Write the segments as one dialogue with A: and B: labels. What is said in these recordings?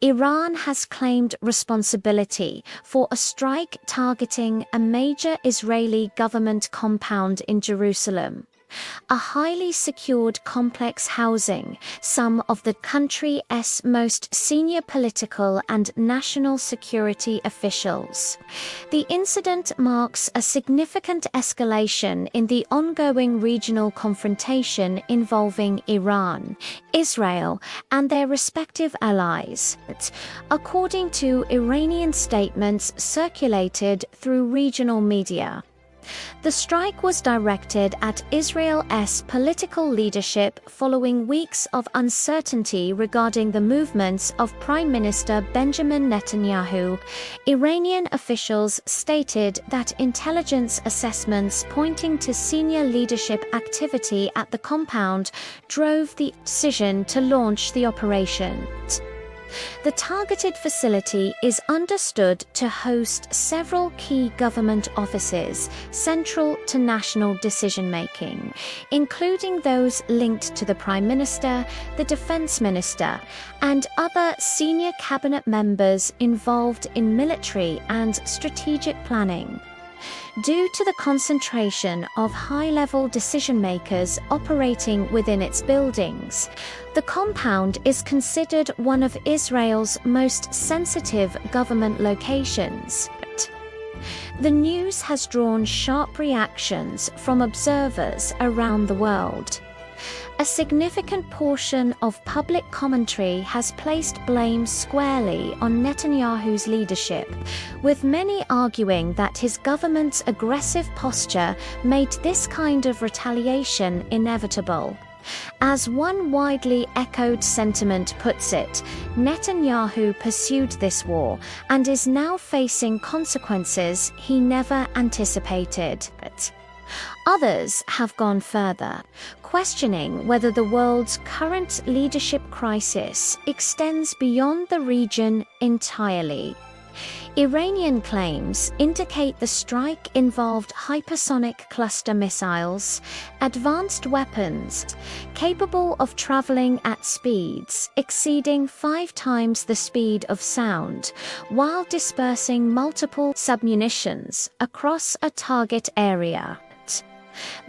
A: Iran has claimed responsibility for a strike targeting a major Israeli government compound in Jerusalem, a highly secured complex housing some of the country's most senior political and national security officials. The incident marks a significant escalation in the ongoing regional confrontation involving Iran, Israel, and their respective allies, according to Iranian statements circulated through regional media. The strike was directed at Israel's political leadership following weeks of uncertainty regarding the movements of Prime Minister Benjamin Netanyahu. Iranian officials stated that intelligence assessments pointing to senior leadership activity at the compound drove the decision to launch the operation. The targeted facility is understood to host several key government offices central to national decision-making, including those linked to the Prime Minister, the Defense Minister, and other senior cabinet members involved in military and strategic planning. Due to the concentration of high-level decision-makers operating within its buildings, the compound is considered one of Israel's most sensitive government locations. The news has drawn sharp reactions from observers around the world. A significant portion of public commentary has placed blame squarely on Netanyahu's leadership, with many arguing that his government's aggressive posture made this kind of retaliation inevitable. As one widely echoed sentiment puts it, Netanyahu pursued this war and is now facing consequences he never anticipated. Others have gone further, questioning whether the world's current leadership crisis extends beyond the region entirely. Iranian claims indicate the strike involved hypersonic cluster missiles, advanced weapons capable of traveling at speeds exceeding 5 times the speed of sound, while dispersing multiple submunitions across a target area.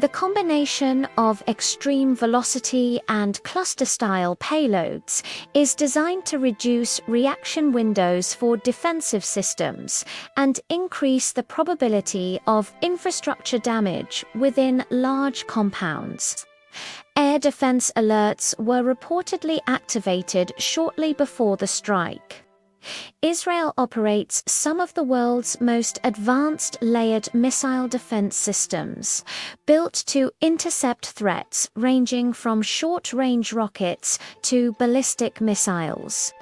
A: The combination of extreme velocity and cluster-style payloads is designed to reduce reaction windows for defensive systems and increase the probability of infrastructure damage within large compounds. Air defense alerts were reportedly activated shortly before the strike. Israel operates some of the world's most advanced layered missile defense systems, built to intercept threats ranging from short-range rockets to ballistic missiles.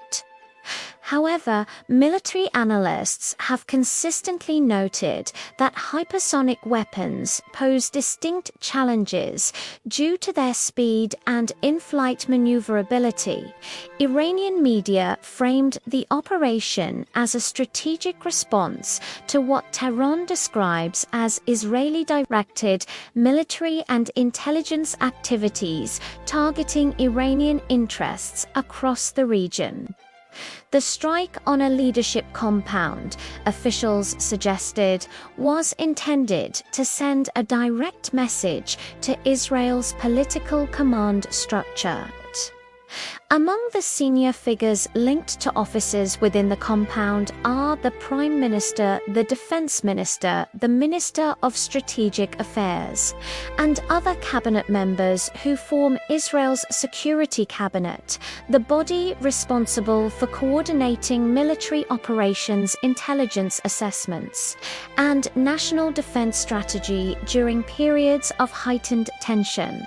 A: However, military analysts have consistently noted that hypersonic weapons pose distinct challenges due to their speed and in-flight maneuverability. Iranian media framed the operation as a strategic response to what Tehran describes as Israeli-directed military and intelligence activities targeting Iranian interests across the region. The strike on a leadership compound, officials suggested, was intended to send a direct message to Israel's political command structure. Among the senior figures linked to offices within the compound are the Prime Minister, the Defense Minister, the Minister of Strategic Affairs, and other cabinet members who form Israel's Security Cabinet, the body responsible for coordinating military operations, intelligence assessments, and national defense strategy during periods of heightened tension.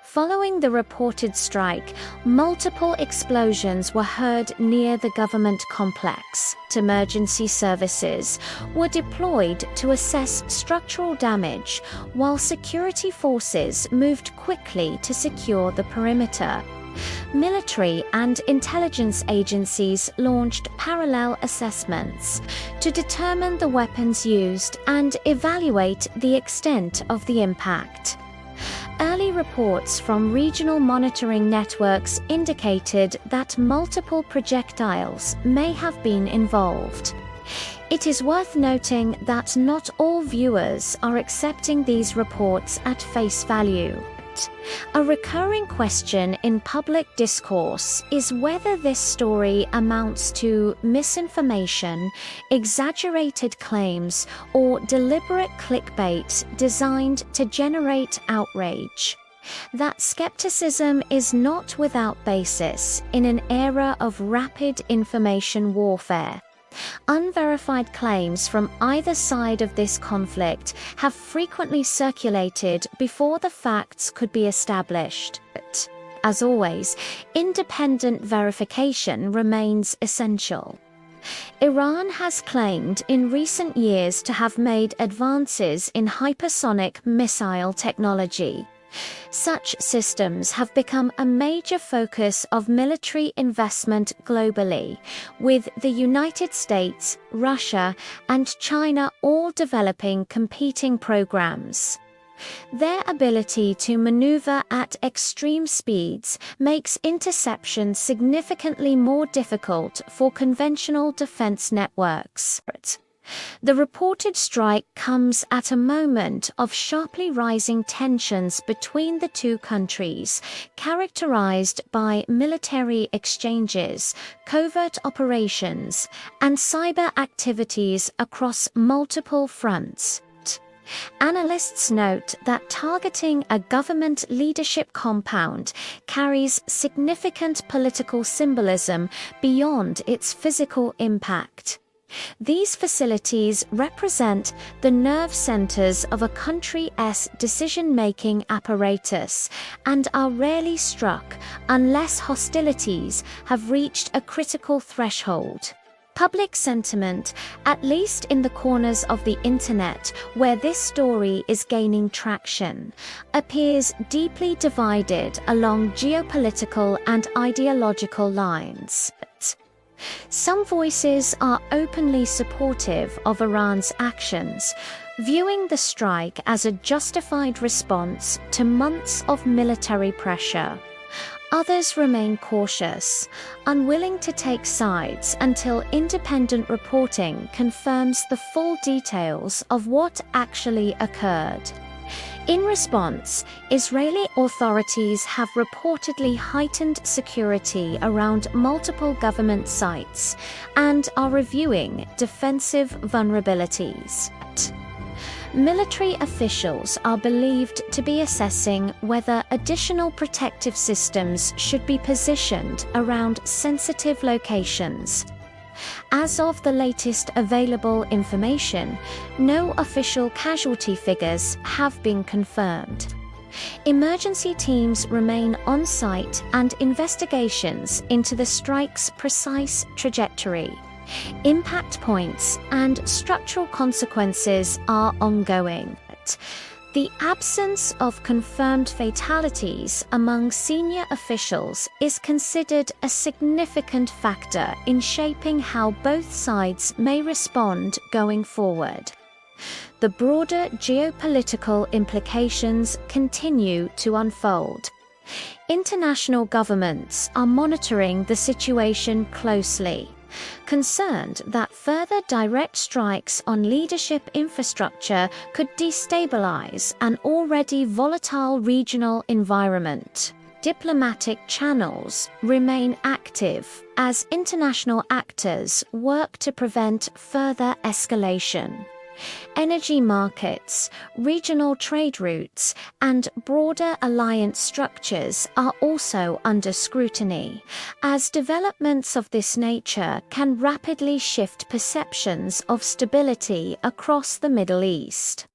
A: Following the reported strike, multiple explosions were heard near the government complex. Emergency services were deployed to assess structural damage, while security forces moved quickly to secure the perimeter. Military and intelligence agencies launched parallel assessments to determine the weapons used and evaluate the extent of the impact. reports from regional monitoring networks indicated that multiple projectiles may have been involved. It is worth noting that not all viewers are accepting these reports at face value. A recurring question in public discourse is whether this story amounts to misinformation, exaggerated claims, or deliberate clickbait designed to generate outrage. That skepticism is not without basis in an era of rapid information warfare. Unverified claims from either side of this conflict have frequently circulated before the facts could be established. But, as always, independent verification remains essential. Iran has claimed in recent years to have made advances in hypersonic missile technology. Such systems have become a major focus of military investment globally, with the United States, Russia, and China all developing competing programs. Their ability to maneuver at extreme speeds makes interception significantly more difficult for conventional defense networks. The reported strike comes at a moment of sharply rising tensions between the two countries, characterized by military exchanges, covert operations, and cyber activities across multiple fronts. Analysts note that targeting a government leadership compound carries significant political symbolism beyond its physical impact. These facilities represent the nerve centers of a country's decision-making apparatus and are rarely struck unless hostilities have reached a critical threshold. Public sentiment, at least in the corners of the internet where this story is gaining traction, appears deeply divided along geopolitical and ideological lines. Some voices are openly supportive of Iran's actions, viewing the strike as a justified response to months of military pressure. Others remain cautious, unwilling to take sides until independent reporting confirms the full details of what actually occurred. In response, Israeli authorities have reportedly heightened security around multiple government sites and are reviewing defensive vulnerabilities. Military officials are believed to be assessing whether additional protective systems should be positioned around sensitive locations. As of the latest available information, no official casualty figures have been confirmed. Emergency teams remain on site and investigations into the strike's precise trajectory, impact points, and structural consequences are ongoing. The absence of confirmed fatalities among senior officials is considered a significant factor in shaping how both sides may respond going forward. The broader geopolitical implications continue to unfold. International governments are monitoring the situation closely, concerned that further direct strikes on leadership infrastructure could destabilize an already volatile regional environment. Diplomatic channels remain active as international actors work to prevent further escalation. Energy markets, regional trade routes, and broader alliance structures are also under scrutiny, as developments of this nature can rapidly shift perceptions of stability across the Middle East.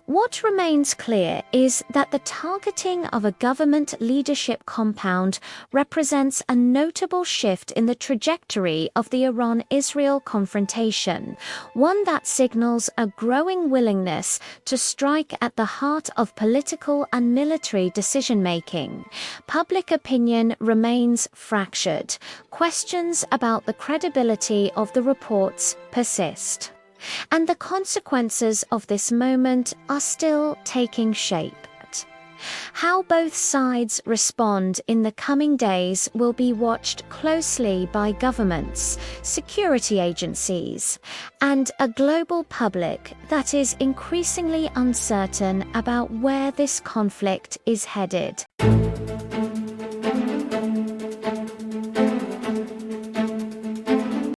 A: What remains clear is that the targeting of a government leadership compound represents a notable shift in the trajectory of the Iran-Israel confrontation, one that signals a growing willingness to strike at the heart of political and military decision-making. Public opinion remains fractured. Questions about the credibility of the reports persist. And the consequences of this moment are still taking shape. How both sides respond in the coming days will be watched closely by governments, security agencies, and a global public that is increasingly uncertain about where this conflict is headed.